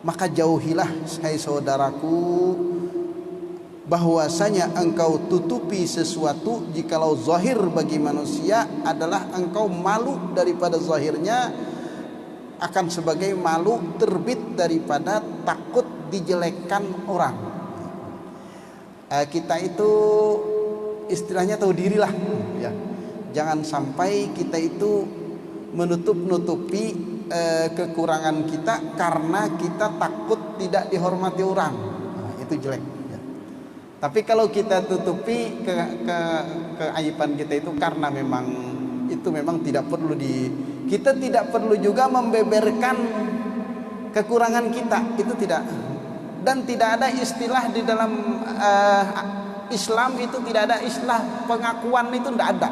maka jauhilah hai saudaraku bahwasanya engkau tutupi sesuatu jikalau zahir bagi manusia adalah engkau malu daripada zahirnya, akan sebagai malu terbit daripada takut dijelekkan orang. Kita itu istilahnya tahu dirilah ya. Jangan sampai kita itu menutup-nutupi kekurangan kita karena kita takut tidak dihormati orang. Itu jelek ya. Tapi kalau kita tutupi keaiban kita itu karena itu memang tidak perlu kita tidak perlu juga membeberkan kekurangan kita, itu tidak. Dan tidak ada istilah di dalam Islam itu, tidak ada istilah pengakuan, itu tidak ada.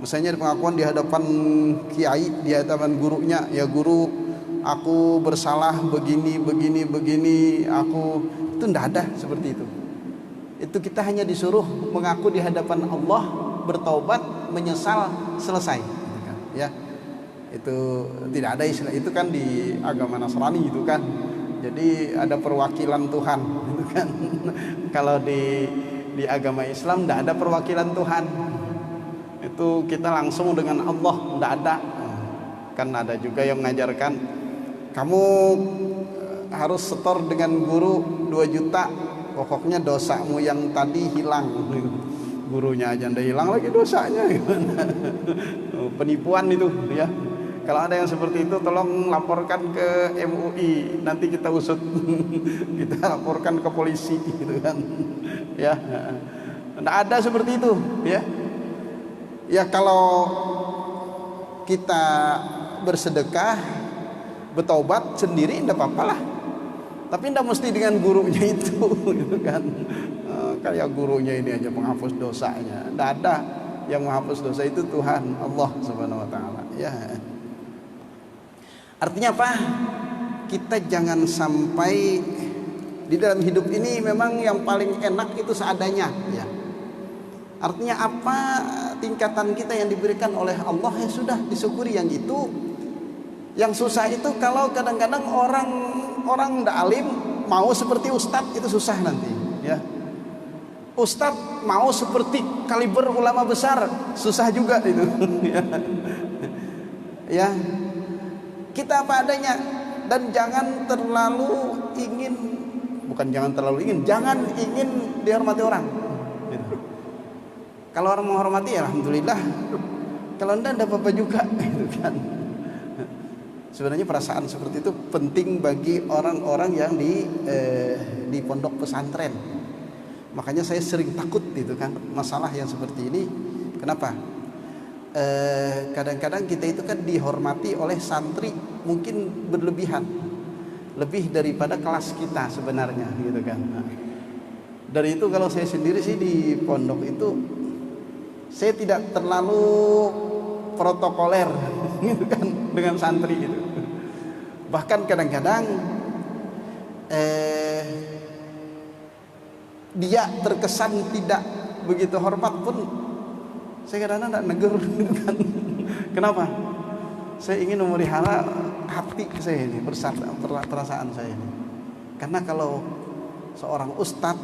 Misalnya pengakuan di hadapan kiai, di hadapan gurunya, ya guru aku bersalah begini, aku, itu tidak ada seperti itu. Itu kita hanya disuruh mengaku di hadapan Allah, bertaubat, menyesal, selesai. Ya, itu tidak ada istilah itu kan di agama Nasrani itu kan. Jadi ada perwakilan Tuhan itu kan. Kalau di agama Islam tidak ada perwakilan Tuhan. Itu kita langsung dengan Allah, tidak ada. Kan ada juga yang mengajarkan kamu harus setor dengan guru 2 juta, pokoknya dosamu yang tadi hilang. Gurunya aja ndak hilang lagi dosanya, gimana? Penipuan itu ya. Kalau ada yang seperti itu tolong laporkan ke MUI, nanti kita usut. Kita laporkan ke polisi gitu kan. Ya. Ndak ada seperti itu ya. Ya kalau kita bersedekah, bertaubat sendiri ndak apa-apalah. Tapi ndak mesti dengan gurunya itu gitu kan. Kayak gurunya ini aja menghapus dosanya. Tidak ada yang menghapus dosa, itu Tuhan Allah Subhanahu wa taala ya. Artinya apa? Kita jangan sampai di dalam hidup ini memang yang paling enak itu seadanya ya. Artinya apa tingkatan kita yang diberikan oleh Allah, ya sudah disyukuri yang itu. Yang susah itu kalau kadang-kadang orang tidak alim mau seperti ustadz, itu susah nanti ya. Ustadz mau seperti kaliber ulama besar, susah juga itu ya. Ya, kita apa adanya. Dan jangan terlalu ingin, jangan ingin dihormati orang gitu. Kalau orang menghormati ya alhamdulillah, kalau enggak ada apa-apa juga gitu kan. Sebenarnya perasaan seperti itu penting bagi orang-orang yang di pondok pesantren. Makanya saya sering takut gitu kan masalah yang seperti ini. Kenapa? Kadang-kadang kita itu kan dihormati oleh santri mungkin berlebihan, lebih daripada kelas kita sebenarnya gitu kan. Dari itu kalau saya sendiri sih di pondok itu saya tidak terlalu protokoler gitu kan dengan santri itu. Bahkan kadang-kadang dia terkesan tidak begitu hormat pun saya kadang-kadang tidak negur gitu kan. Kenapa? Saya ingin memelihara hati saya ini, perasaan saya ini. Karena kalau seorang ustadz,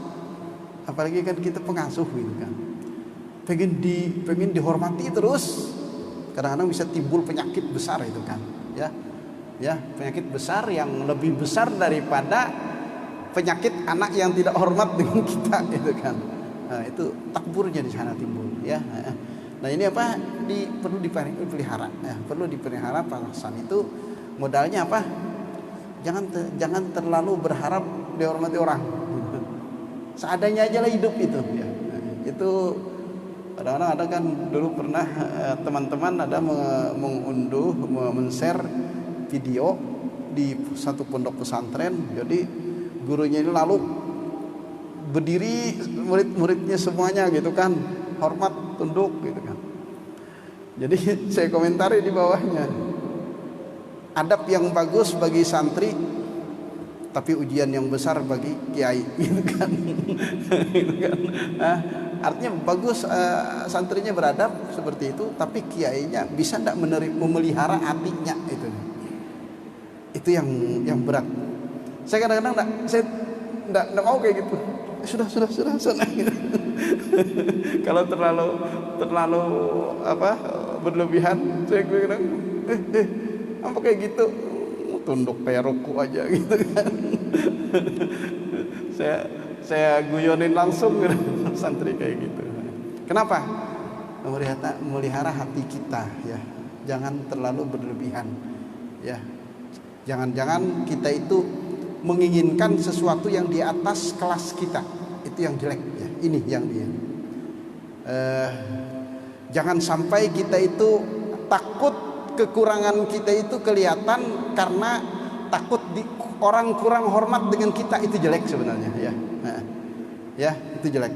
apalagi kan kita pengasuh gitu kan, pengen dihormati terus, kadang-kadang bisa timbul penyakit besar itu kan ya, penyakit besar yang lebih besar daripada penyakit anak yang tidak hormat dengan kita itu kan. Nah, itu takburnya di sana timbul ya. Nah ini apa? Perlu dipelihara ya, perlu dipelihara perasaan itu. Modalnya apa? Jangan terlalu berharap dihormati orang. Seadanya aja lah hidup itu ya. Itu kadang-kadang ada kan, dulu pernah teman-teman ada mengunduh, men-share video di satu pondok pesantren. Jadi gurunya ini lalu berdiri, murid-muridnya semuanya gitu kan, hormat, tunduk gitu kan. Jadi saya komentari di bawahnya, adab yang bagus bagi santri, tapi ujian yang besar bagi kiai gitu kan. Gitu kan. Nah, artinya bagus santrinya beradab seperti itu, tapi kiainya bisa tidak memelihara hatinya Itu yang berat. Saya kadang-kadang enggak mau kayak gitu. Sudah sana. Kalau terlalu berlebihan, saya kadang apa kayak gitu, tunduk kayak ruku aja gitu kan. saya guyonin langsung gitu, santri kayak gitu. Kenapa? Melihara hati kita ya. Jangan terlalu berlebihan ya. Jangan kita itu menginginkan sesuatu yang di atas kelas kita. Itu yang jelek ya. Ini yang dia. Jangan sampai kita itu takut kekurangan kita itu kelihatan karena takut orang kurang hormat dengan kita. Itu jelek sebenarnya ya. Ya, itu jelek.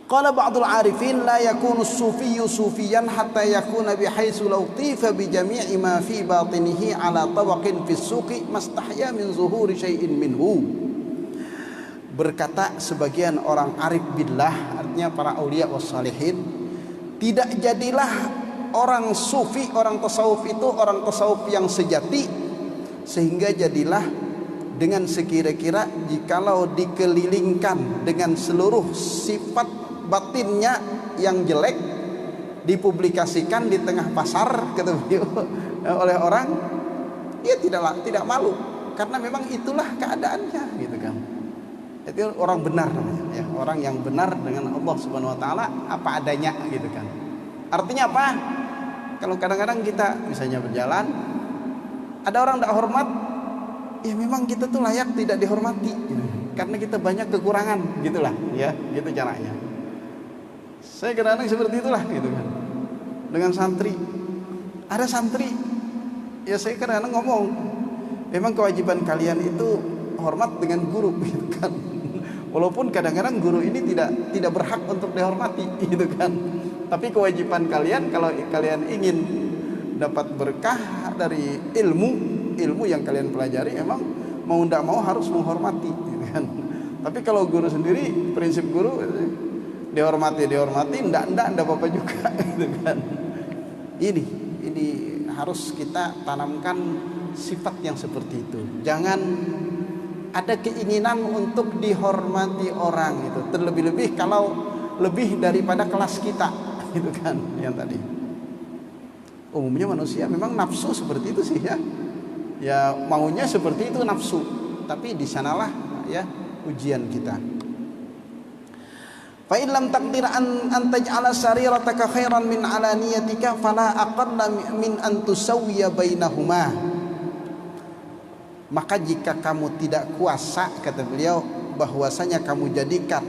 Qala ba'dul arifin la yakunu as-sufiyyu sufiyan hatta yakuna bihaitsu law tifa bi jami'i ma fi batinihi ala tabaqin fi as-suqi mastahya min zuhuri syai'in minhu. Berkata sebagian orang arif billah, artinya para aulia was salihin, tidak jadilah orang sufi, orang tasawuf itu orang tasawuf yang sejati, sehingga jadilah dengan sekira-kira jikalau dikelilingkan dengan seluruh sifat batinnya yang jelek dipublikasikan di tengah pasar kata beliau oleh orang, ia tidak malu karena memang itulah keadaannya gitu kan. Itu orang benar namanya ya, orang yang benar dengan Allah Subhanahu wa taala apa adanya gitu kan. Artinya apa? Kalau kadang-kadang kita misalnya berjalan ada orang tidak hormat, ya memang kita tuh layak tidak dihormati gitu. Karena kita banyak kekurangan gitulah ya, gitu caranya. Saya kadang-kadang seperti itulah gitu kan. Dengan santri, ada santri ya saya kadang-kadang ngomong, memang kewajiban kalian itu hormat dengan guru gitu kan. Walaupun kadang-kadang guru ini tidak berhak untuk dihormati gitu kan. Tapi kewajiban kalian kalau kalian ingin dapat berkah dari ilmu yang kalian pelajari, emang mau tidak mau harus menghormati gitu kan. Tapi kalau guru sendiri, prinsip guru dihormati, enggak apa-apa juga gitu kan. Ini harus kita tanamkan sifat yang seperti itu. Jangan ada keinginan untuk dihormati orang itu, terlebih-lebih kalau lebih daripada kelas kita gitu kan. Yang tadi umumnya manusia memang nafsu seperti itu sih ya. Ya maunya seperti itu nafsu, tapi di sanalah ya ujian kita. Fa in lam taqdir an taj'ala sarirataka khairan min alaniyatika fala aqalla min an tusawwiya bainahuma. Maka jika kamu tidak kuasa, kata beliau, bahwasanya kamu jadikan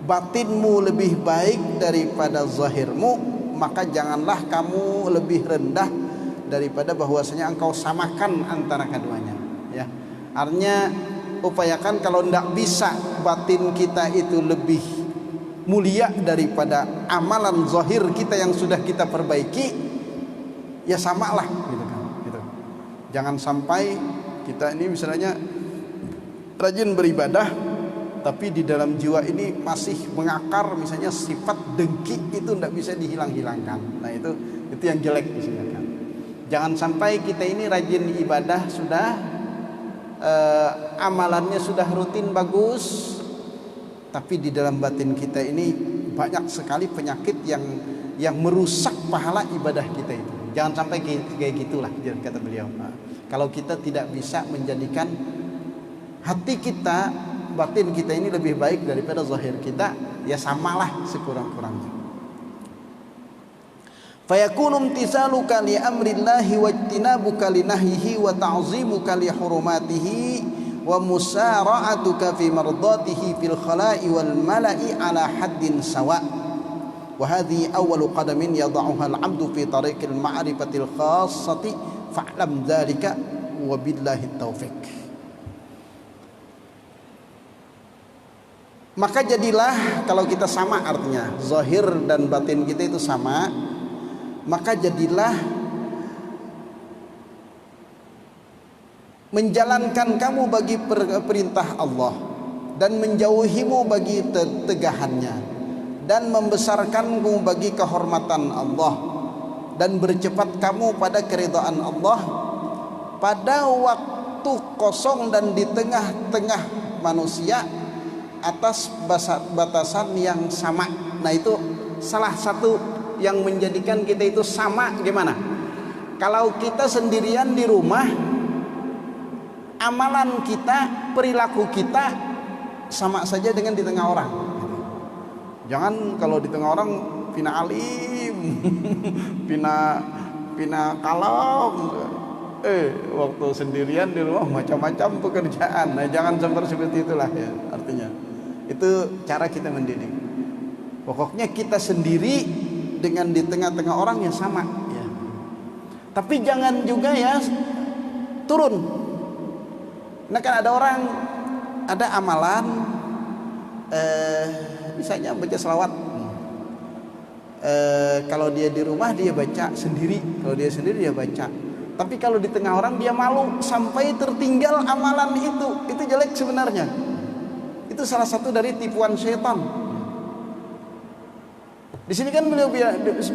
batinmu lebih baik daripada zahirmu, maka janganlah kamu lebih rendah daripada bahwasanya engkau samakan antara keduanya ya. Artinya upayakan kalau tidak bisa batin kita itu lebih mulia daripada amalan zahir kita yang sudah kita perbaiki, ya samalah gitu kan gitu. Jangan sampai kita ini misalnya rajin beribadah tapi di dalam jiwa ini masih mengakar misalnya sifat dengki, itu tidak bisa dihilang-hilangkan. Nah itu yang jelek misalnya kan. Jangan sampai kita ini rajin ibadah sudah amalannya sudah rutin bagus, tapi di dalam batin kita ini banyak sekali penyakit yang merusak pahala ibadah kita itu. Jangan sampai kayak gitulah kata beliau. Nah, kalau kita tidak bisa menjadikan hati kita, batin kita ini lebih baik daripada zahir kita, ya samalah sekurang-kurangnya. Fayakunu imtisaluka li amrillahi wa ijtinabuka li nahyihi wa ta'zimuka li hurumatihi wa musara'atuka fi mardatihi fil khala'i wal mala'i ala haddin sawa. Wa hadhihi awwalu qadamin yad'uha al-'abdu fi tariqil ma'rifatil khassati fa'lam dzalika wa billahi taufik. Maka jadilah, kalau kita sama, artinya zahir dan batin kita itu sama, maka jadilah menjalankan kamu bagi perintah Allah dan menjauhimu bagi tegahannya, dan membesarkanmu bagi kehormatan Allah, dan bercepat kamu pada keridhaan Allah, pada waktu kosong dan di tengah-tengah manusia atas batasan yang sama. Nah, itu salah satu yang menjadikan kita itu sama. Gimana? Kalau kita sendirian di rumah, amalan kita, perilaku kita sama saja dengan di tengah orang. Jangan kalau di tengah orang pina alim, pina kalem. Waktu sendirian di rumah macam-macam pekerjaan. Nah, jangan seperti itulah ya. Artinya itu cara kita mendidik. Pokoknya kita sendiri dengan di tengah-tengah orang yang sama ya. Tapi jangan juga ya turun. Nah, kan ada orang, ada amalan misalnya baca selawat. Kalau dia di rumah dia baca sendiri, kalau dia sendiri dia baca. Tapi kalau di tengah orang dia malu sampai tertinggal amalan itu jelek sebenarnya. Itu salah satu dari tipuan syaitan. Di sini kan beliau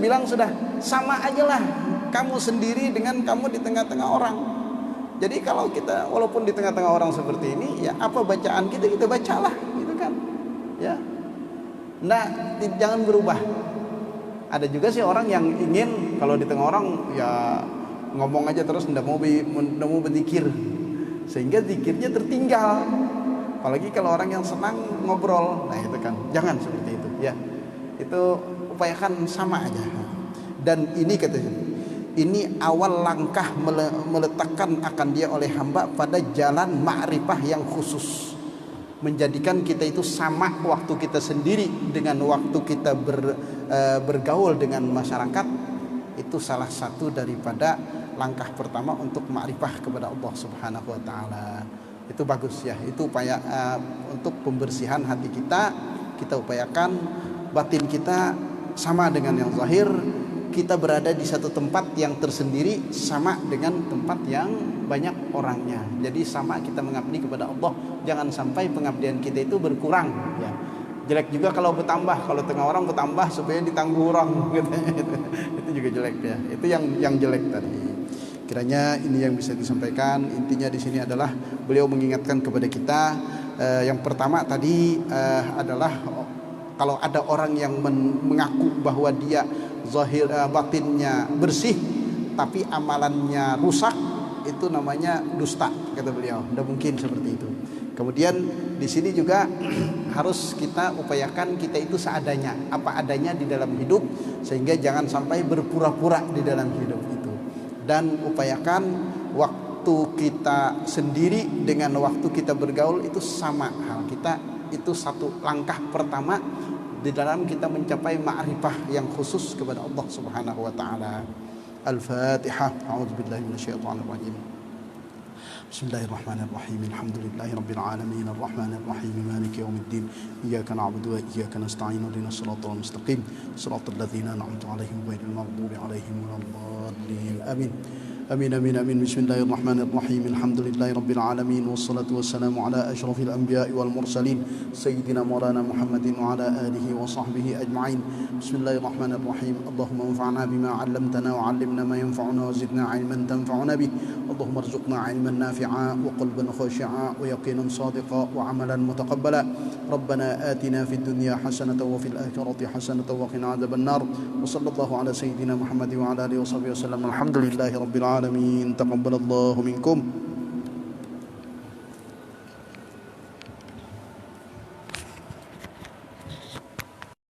bilang sudah sama aja lah kamu sendiri dengan kamu di tengah-tengah orang. Jadi kalau kita walaupun di tengah-tengah orang seperti ini, ya apa bacaan kita bacalah, gitu kan? Ya. Nah, jangan berubah. Ada juga sih orang yang ingin kalau di tengah orang ya ngomong aja terus ndak mau berzikir, sehingga zikirnya tertinggal. Apalagi kalau orang yang senang ngobrol, nah itu kan jangan seperti itu ya. Itu upayakan sama aja. Dan ini katanya, ini awal langkah meletakkan akan dia oleh hamba pada jalan ma'rifah yang khusus, menjadikan kita itu sama waktu kita sendiri dengan waktu kita bergaul dengan masyarakat. Itu salah satu daripada langkah pertama untuk ma'rifah kepada Allah Subhanahu wa taala. Itu bagus ya. Itu upaya untuk pembersihan hati kita. Kita upayakan batin kita sama dengan yang zahir. Kita berada di satu tempat yang tersendiri sama dengan tempat yang banyak orangnya. Jadi sama kita mengabdi kepada Allah. Jangan sampai pengabdian kita itu berkurang ya. Jelek juga kalau bertambah, kalau tengah orang bertambah supaya ditangguh orang gitu. Itu juga jelek ya. Itu yang jelek tadi. Kiranya ini yang bisa disampaikan. Intinya di sini adalah beliau mengingatkan kepada kita yang pertama tadi adalah kalau ada orang yang mengaku bahwa dia zahir batinnya bersih tapi amalannya rusak, itu namanya dusta, kata beliau. Tidak mungkin seperti itu. Kemudian di sini juga harus kita upayakan kita itu seadanya, apa adanya di dalam hidup, sehingga jangan sampai berpura-pura di dalam hidup itu. Dan upayakan waktu kita sendiri dengan waktu kita bergaul itu sama hal. Kita itu satu langkah pertama di dalam kita mencapai ma'rifah yang khusus kepada Allah Subhanahu wa taala. Al-Fatihah. A'udzubillahi minasyaitonir rajim. Bismillahirrahmanirrahim. Alhamdulillahirabbil alamin arrahmanir rahim maliki yaumiddin. Iyyaka na'budu wa iyyaka nasta'in. Ihdinas siratal mustaqim. Shiratal ladzina an'amta 'alaihim ghairil maghdubi 'alaihim waladdallin. Amin. Amin amin amin. Bismillahirrahmanirrahim. Alhamdulillahirabbil alamin wassalatu wassalamu ala asyrafil anbiya'i wal mursalin sayyidina maulana Muhammadin wa ala alihi wa sahbihi ajma'in. Bismillahirrahmanirrahim. Allahumma anfa'na bima 'allamtana wa 'allimna ma yanfa'una wa zidna 'ilman tanfa'una bih. Allahumma arzuqna 'ilman nafi'a wa qalban khashi'a wa yaqinan sadiqa wa 'amalan mutaqabbala. Rabbana atina fid dunya hasanatan wa fil akhirati hasanatan wa qina 'adzabannar. Wa sallallahu ala sayyidina Muhammadin wa ala alihi wa sahbihi wasallam. Alhamdulillahirabbil alamin. Taqabbalallahu minkum.